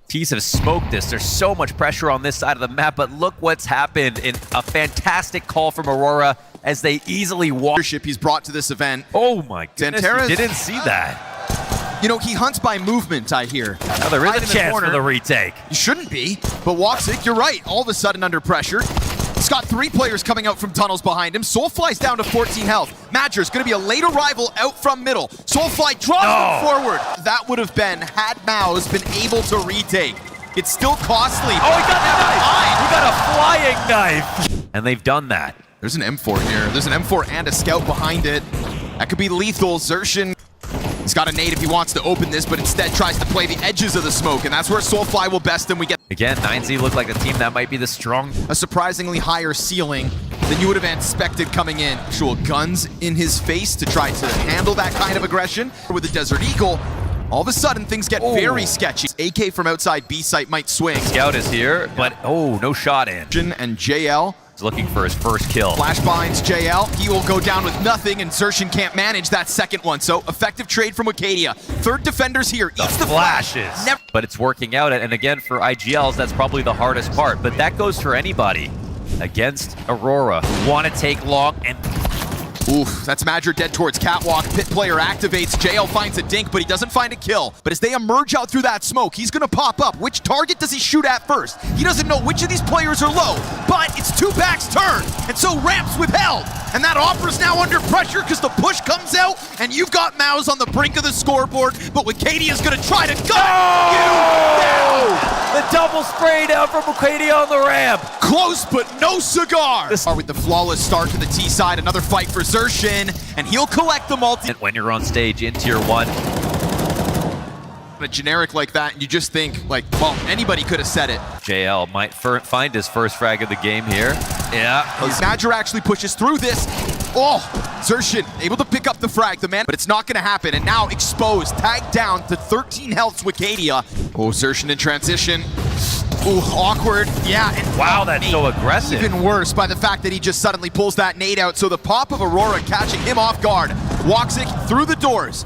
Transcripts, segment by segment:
Tees have smoked this. There's so much pressure on this side of the map, but look what's happened in a fantastic call from Aurora as they easily walk. He's brought to this event. Oh my goodness, Xanterra's, you didn't see that. You know, he hunts by movement, I hear. Now, there is a chance for the retake. You shouldn't be, but Woxic, you're right. All of a sudden under pressure. He's got 3 players coming out from tunnels behind him. Soulfly's down to 14 health. Madger's going to be a late arrival out from middle. Soulfly draws him forward. That would have been had MOUZ been able to retake. It's still costly. Oh, he got the knife! He got a flying knife! And they've done that. There's an M4 here. There's an M4 and a scout behind it. That could be lethal. Xerxin, he's got a nade if he wants to open this, but instead tries to play the edges of the smoke, and that's where Soulfly will best him. We get again, 9Z looked like a team that might be the strong. A surprisingly higher ceiling than you would have expected coming in. Actual guns in his face to try to handle that kind of aggression. With the Desert Eagle, all of a sudden things get very sketchy. AK from outside B site might swing. Scout is here, but no shot in. And JL is looking for his first kill. Flash binds JL. He will go down with nothing, and Xerxin can't manage that second one. So effective trade from Wicadia. Third defender's here. Eats the flashes. But it's working out, and again for IGLs, that's probably the hardest part. But that goes for anybody against Aurora who want to take long and. Oof, that's Madger dead towards Catwalk. Pit player activates. JL finds a dink, but he doesn't find a kill. But as they emerge out through that smoke, he's going to pop up. Which target does he shoot at first? He doesn't know which of these players are low, but it's 2 backs turn, and so Ramp's withheld. And that offer's now under pressure because the push comes out, and you've got MOUZ on the brink of the scoreboard, but Wicadia's going to try to gun you down. The double spray down from Wicadia on the ramp. Close, but no cigar. With the flawless start to the T side, another fight for Xerxin, and he'll collect the multi. When you're on stage in Tier 1. A generic like that, and you just think, like, well, anybody could have said it. JL might find his first frag of the game here. Yeah. Madger actually pushes through this. Oh, Xerxin able to pick up the frag, the man, but it's not going to happen. And now exposed, tagged down to 13 health Wicadia. Oh, Xerxin in transition. Ooh, awkward. Yeah. And wow, that's so aggressive. Even worse by the fact that he just suddenly pulls that nade out. So the pop of Aurora catching him off guard. Woxic through the doors.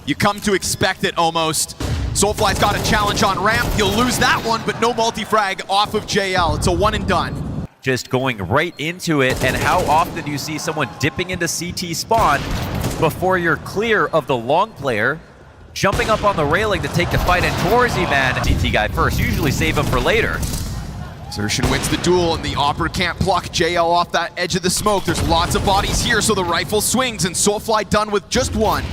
You come to expect it almost. Soulfly's got a challenge on ramp. He'll lose that one, but no multi-frag off of JL. It's a one and done. Just going right into it, and how often do you see someone dipping into CT spawn before you're clear of the long player, jumping up on the railing to take the fight, and Torzy, man, CT guy first, usually save him for later. Xerxin wins the duel, and the Opera can't pluck JL off that edge of the smoke. There's lots of bodies here, so the rifle swings, and Soulfly done with just one.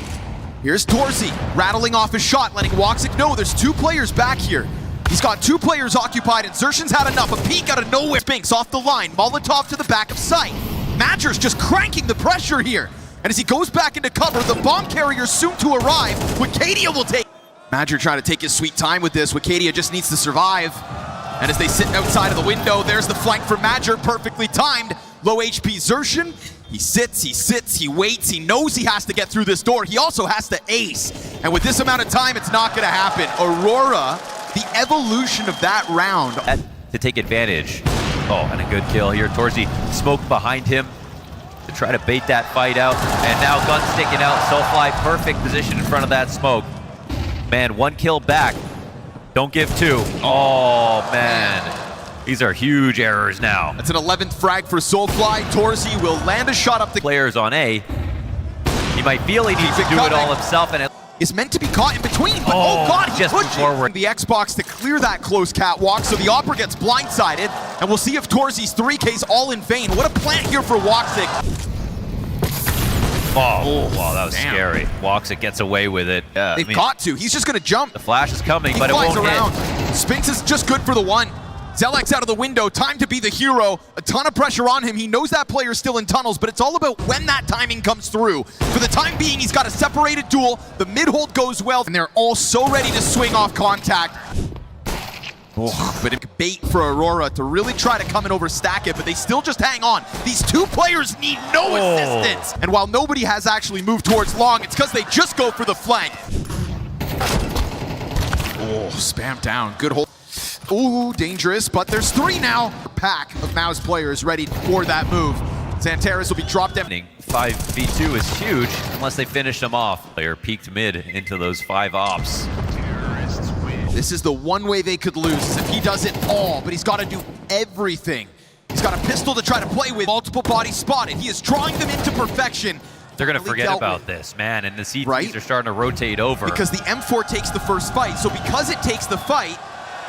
Here's Torzy, rattling off his shot, letting Woxic know there's 2 players back here. He's got 2 players occupied, and Xerxin's had enough. A peek out of nowhere. Spinks off the line, Molotov to the back of sight. Madger's just cranking the pressure here. And as he goes back into cover, the bomb carrier's soon to arrive. Wicadia will take. Madger trying to take his sweet time with this. Wicadia just needs to survive. And as they sit outside of the window, there's the flank from Madger, perfectly timed. Low HP Xerxin. He sits, he waits, he knows he has to get through this door. He also has to ace. And with this amount of time, it's not gonna happen. Aurora, the evolution of that round. To take advantage. Oh, and a good kill here. Torzy smoke behind him to try to bait that fight out. And now gun sticking out. Soulfly, perfect position in front of that smoke. Man, 1 kill back. Don't give 2. Oh, man. These are huge errors now. That's an 11th frag for Soulfly. Torzy will land a shot up the players on A. He might feel he needs to do it all himself, and it's meant to be caught in between, but oh god, he just pushed forward. The Xbox to clear that close catwalk, so the Opera gets blindsided, and we'll see if Torzy's 3K's all in vain. What a plant here for Woxic. Oh, wow, that was scary. Woxic gets away with it. They've got to. He's just going to jump. The flash is coming, but it won't hit. Spinks is just good for the one. Zelek's out of the window, time to be the hero. A ton of pressure on him. He knows that player's still in tunnels, but it's all about when that timing comes through. For the time being, he's got a separated duel. The mid-hold goes well, and they're all so ready to swing off contact. Oh, but it's bait for Aurora to really try to come and overstack it, but they still just hang on. These 2 players need no assistance. And while nobody has actually moved towards long, it's because they just go for the flank. Oh, spam down. Good hold. Ooh, dangerous, but there's 3 now. A pack of MOUZ players ready for that move. Xanterra's will be dropped down. 5v2 is huge unless they finish them off. Player peeked mid into those 5 ops. This is the one way they could lose, is if he does it all, but he's got to do everything. He's got a pistol to try to play with. Multiple bodies spotted. He is drawing them into perfection. They're going to forget about this, man, and the CTs right? are starting to rotate over. Because the M4 takes the first fight. So because it takes the fight,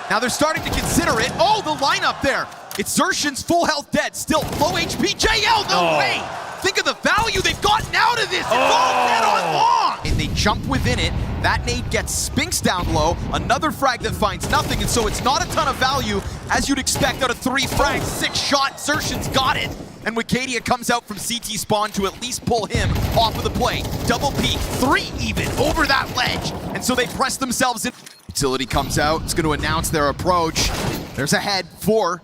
now they're starting to consider it. Oh, the lineup there. It's Xertion's full health dead, still low HP. JL, no way! Think of the value they've gotten out of this. It's all dead on long. And they jump within it. That nade gets Spinks down low. Another frag that finds nothing, and so it's not a ton of value, as you'd expect out of 3 frags. 6 shot, Xertion's got it. And Wicadia comes out from CT spawn to at least pull him off of the play. Double peek, 3 even, over that ledge. And so they press themselves in. Utility comes out, it's going to announce their approach. There's a head, 4.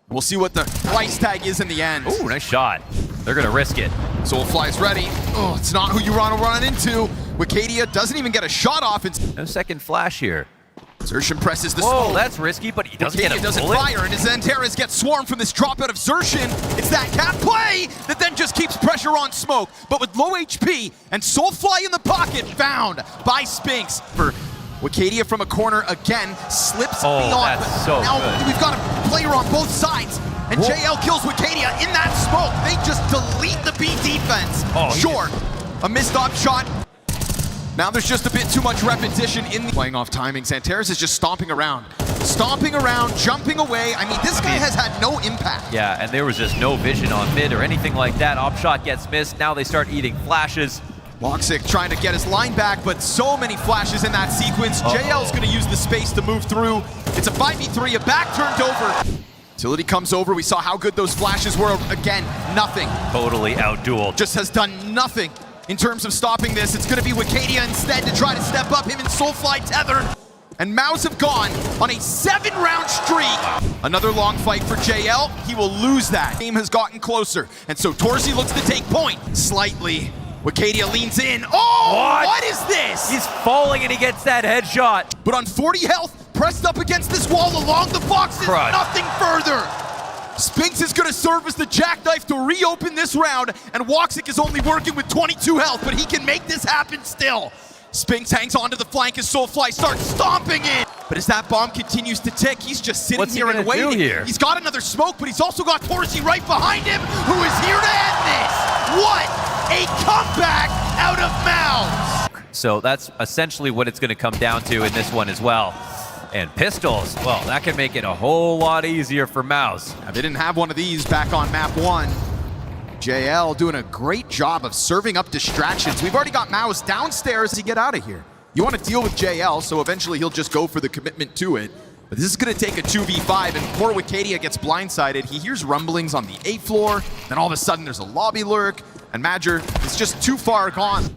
We'll see what the price tag is in the end. Ooh, nice shot. They're going to risk it. Soulfly's ready. Oh, it's not who you want to run into. Wicadia doesn't even get a shot off. No second flash here. Xertion presses the Whoa, smoke. that's risky, but he doesn't Wicadia get a doesn't bullet. fire, and his Antares gets swarmed from this drop out of Xertion. It's that cat play that then just keeps pressure on Smoke. But with low HP and Soulfly in the pocket, found by Spinks. For Wicadia from a corner again, slips beyond. That's so now good. we've got a player on both sides. And JL kills Wicadia in that smoke. They just delete the B defense. Sure, a missed op shot. Now there's just a bit too much repetition in the playing off timing. Santaris is just stomping around, jumping away. I mean, this guy has had no impact. Yeah, and there was just no vision on mid or anything like that. Op shot gets missed. Now they start eating flashes. Loxic trying to get his line back, but so many flashes in that sequence. JL's going to use the space to move through. It's a 5v3, a back turned over. Utility comes over. We saw how good those flashes were. Again, nothing. Totally outdueled. Just has done nothing in terms of stopping this. It's going to be Wicadia instead to try to step up. Him and Soulfly tethered. And MOUZ have gone on a 7-round streak. Another long fight for JL. He will lose that. Game has gotten closer. And so Torzi looks to take point slightly. Wicadia leans in. Oh, what is this? He's falling and he gets that headshot. But on 40 health, pressed up against this wall along the boxes, nothing further. Spinks is going to serve as the jackknife to reopen this round, and Woxic is only working with 22 health, but he can make this happen still. Spinks hangs onto the flank as Soulfly starts stomping in. But as that bomb continues to tick, he's just sitting here and waiting. He's got another smoke, but he's also got Torzi right behind him, who is here to end this. What a comeback out of MOUZ. So that's essentially what it's going to come down to in this one as well. And pistols, well, that can make it a whole lot easier for MOUZ. Now, they didn't have one of these back on map 1. JL doing a great job of serving up distractions. We've already got MOUZ downstairs to get out of here. You want to deal with JL, so eventually he'll just go for the commitment to it. But this is going to take a 2v5, and poor Wicadia gets blindsided. He hears rumblings on the A floor, then all of a sudden there's a lobby lurk, and Madger is just too far gone.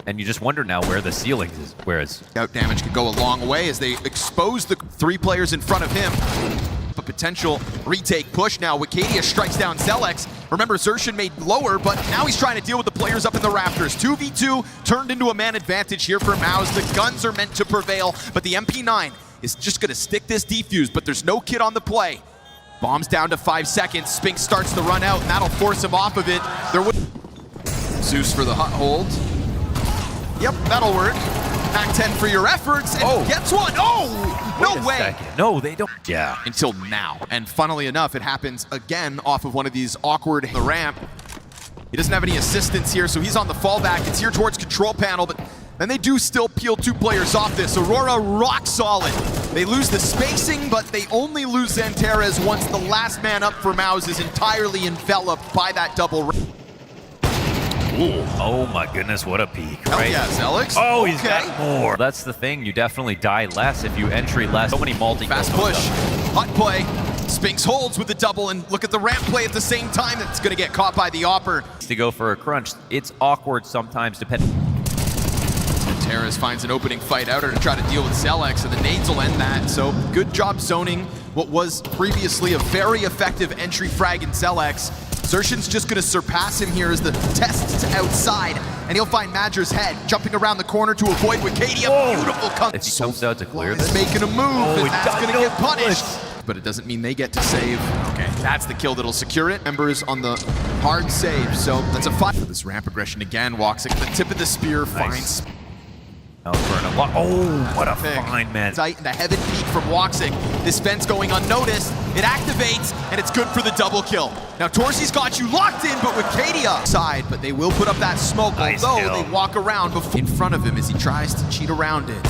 And you just wonder now where the ceiling is. Whereas Scout damage could go a long way as they expose the 3 players in front of him. A potential retake push now. Wicadia strikes down Zelex. Remember, Xertion made lower, but now he's trying to deal with the players up in the rafters. 2v2 turned into a man advantage here for MOUZ. The guns are meant to prevail, but the MP9 is just going to stick this defuse, but there's no kid on the play. Bombs down to 5 seconds. Spinks starts to run out, and that'll force him off of it. Zeus for the hot hold. Yep, that'll work. Pack 10 for your efforts, and gets one. Oh, no way. No, they don't. Yeah. Until now. And funnily enough, it happens again off of one of these awkward the ramp. He doesn't have any assistance here, so he's on the fallback. It's here towards control panel, but then they do still peel 2 players off this. Aurora rock solid. They lose the spacing, but they only lose Zantares once the last man up for MOUZ is entirely enveloped by that double ramp. Ooh. Oh my goodness, what a peak, right? Yeah, Zelex. Oh, he's got more. That's the thing, you definitely die less if you entry less. So many multi. Fast push, hot play. Spinks holds with the double, and look at the ramp play at the same time. It's going to get caught by the Opper. To go for a crunch, it's awkward sometimes depending. Terrace finds an opening fight outer to try to deal with Zelex, and the nades will end that. So good job zoning what was previously a very effective entry frag in Zelex. Xertion's just going to surpass him here as the test's outside, and he'll find Madger's head, jumping around the corner to avoid Wicadia. Beautiful comeback. If he comes out to clear this. He's making a move, and that's going to get punished. But it doesn't mean they get to save. Okay, that's the kill that'll secure it. Embers on the hard save, so that's a 5. For this ramp aggression again, Woxic at the tip of the spear, finds. Oh, what a find, man. Tight in the heaven peak from Woxic. This fence going unnoticed. It activates, and it's good for the double kill. Now, Torzy's got you locked in, but with Kadia side, but they will put up that smoke, Nice although kill. they walk around in front of him as he tries to cheat around it.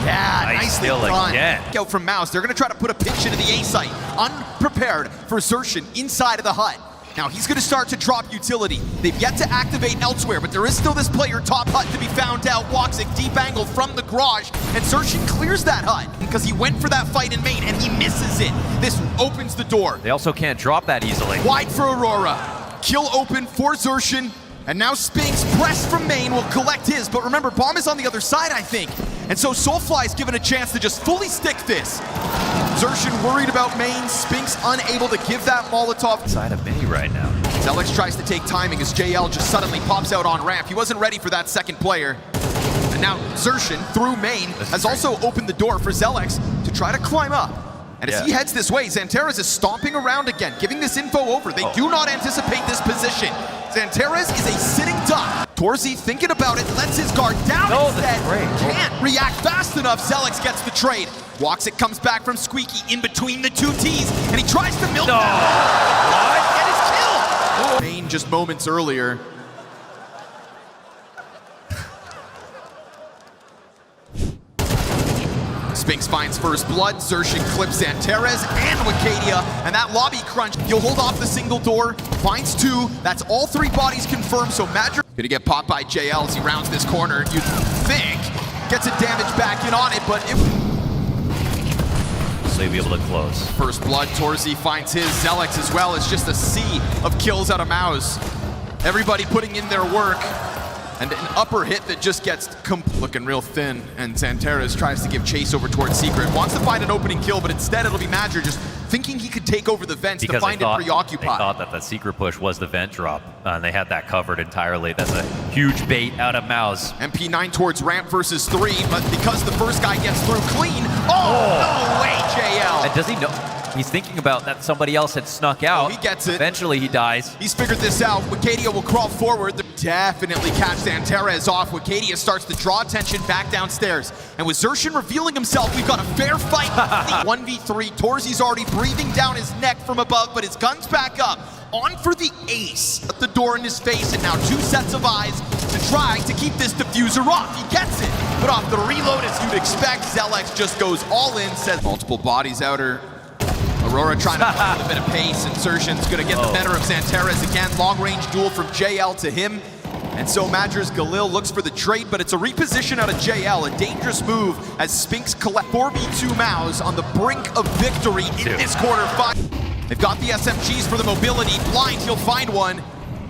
Yeah, Nice nicely kill done. again. Out from MOUZ. They're going to try to put a pinch into the A site. Unprepared for Xerxin inside of the hut. Now he's going to start to drop utility. They've yet to activate elsewhere, but there is still this player top hut to be found out. Woxic deep angle from the garage, and Xerxin clears that hut because he went for that fight in main and he misses it. This opens the door. They also can't drop that easily. Wide for Aurora. Kill open for Xerxin. And now Spinks, pressed from main, will collect his. But remember, Bomb is on the other side, I think. And so Soulfly is given a chance to just fully stick this. Xerxin worried about main. Spinks unable to give that Molotov. Side of mini right now. Zelix tries to take timing as JL just suddenly pops out on ramp. He wasn't ready for that second player. And now Xerxin, through main, has also opened the door for Zelix to try to climb up. And as he heads this way, Xantares is stomping around again, giving this info over. They do not anticipate this position. Xantares is a sitting duck. Torzy thinking about it, lets his guard down instead. Can't react fast enough. Zelix gets the trade. Woxic comes back from Squeaky in between the two T's, and he tries to milk that. Get his kill. Main just moments earlier. Spinks finds first blood. Xerxin clips Xantares and Wakadia, and that lobby crunch. He'll hold off the single door, finds two. That's all three bodies confirmed, so Madger gonna get popped by JL as he rounds this corner. You'd think gets a damage back in on it, but So he'll be able to close. First blood, Torzy finds his. Zelix as well. It's just a sea of kills out of MOUZ. Everybody putting in their work. And an upper hit that just gets looking real thin, and Xantares tries to give chase over towards Secret. Wants to find an opening kill, but instead it'll be Madger just thinking he could take over the vents to find it preoccupied. They thought that the Secret push was the vent drop, and they had that covered entirely. That's a huge bait out of MOUZ. MP9 towards ramp versus 3, but because the first guy gets through clean, no way, JL! And does he know? He's thinking about that somebody else had snuck out. He gets it. Eventually he dies. He's figured this out. Wakadia will crawl forward. Definitely catch Xantares off. Wakadia starts to draw attention back downstairs. And with Xerxin revealing himself, we've got a fair fight. 1v3. Torzy's already breathing down his neck from above, but his gun's back up. On for the ace. At the door in his face, and now two sets of eyes to try to keep this diffuser off. He gets it, but off the reload, as you'd expect, Zelix just goes all in, says multiple bodies outer. Aurora trying to find a bit of pace, and Xerxin's gonna get the better of Xantares again. Long-range duel from JL to him. And so Madger's Galil looks for the trade, but it's a reposition out of JL. A dangerous move as Spinks collect 4v2 MOUZ on the brink of victory in this quarterfinal. They've got the SMGs for the mobility. Blind, he'll find one.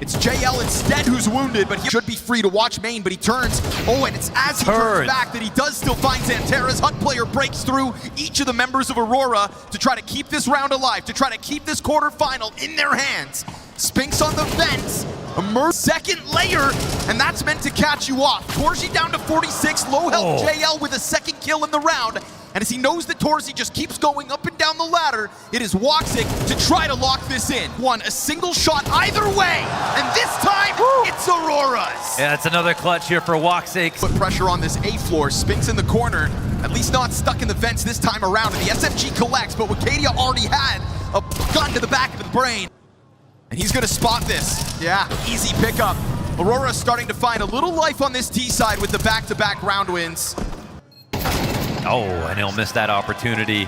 It's JL instead who's wounded, but he should be free to watch main, but he turns. Oh, and it's as he turns back that he does still find Xantares. Hut player breaks through each of the members of Aurora to try to keep this round alive, to try to keep this quarterfinal in their hands. Spinks on the fence, emerge second layer, and that's meant to catch you off. Torzy down to 46, low health JL with a second kill in the round. And as he knows that Torzy just keeps going up and down the ladder, it is Woxic to try to lock this in. A single shot either way, and this time, it's Aurora's. Yeah, it's another clutch here for Woxic. Put pressure on this A floor, Spinks in the corner, at least not stuck in the vents this time around, and the SMG collects, but Wakadia already had a gun to the back of the brain. And he's gonna spot this. Yeah, easy pickup. Aurora starting to find a little life on this T side with the back-to-back round wins. Oh, and he'll miss that opportunity.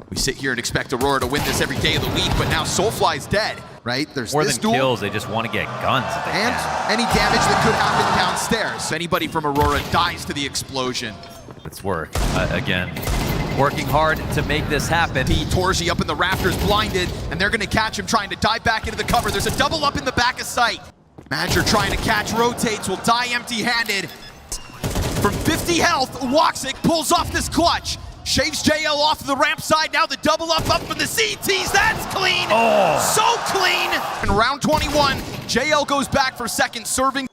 We sit here and expect Aurora to win this every day of the week, but now Soulfly's dead, right? There's More this than duel. kills, they just want to get guns if they And can. any damage that could happen downstairs. Anybody from Aurora dies to the explosion. It's work. Again, working hard to make this happen. Torzy up in the rafters, blinded, and they're gonna catch him trying to dive back into the cover. There's a double up in the back of sight. Madger trying to catch, rotates, will die empty-handed. From 50 health, Woxic pulls off this clutch. Shaves JL off the ramp side, now the double up from the CTs, that's clean! So clean! In round 21, JL goes back for second, serving.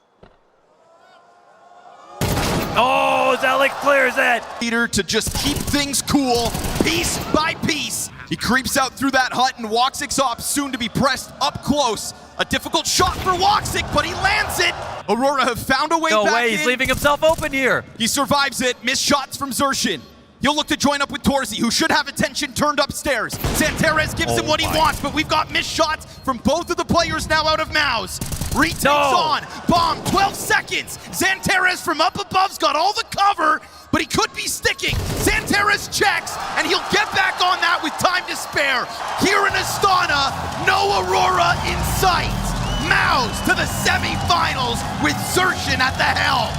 Oh, Zelix clears it! Leader to just keep things cool, piece by piece. He creeps out through that hut, and Woxic's op soon to be pressed up close. A difficult shot for Woxic, but he lands it. Aurora have found a way No back way, in. he's leaving himself open here. He survives it. Missed shots from Xershin. He'll look to join up with Torzy, who should have attention turned upstairs. Santares gives him what he wants, but we've got missed shots from both of the players now out of MOUZ. Retakes on. Bomb, 12 seconds. Santares from up above's got all the cover, but he could be sticking. Santares checks, and he'll get back on that with time to spare. Here in Astana, no Aurora in sight. MOUZ to the semifinals with Xershin at the helm.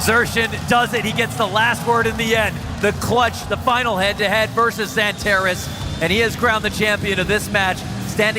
Xershin does it. He gets the last word in the end. The clutch, the final head-to-head versus Santares, and he has crowned the champion of this match, standing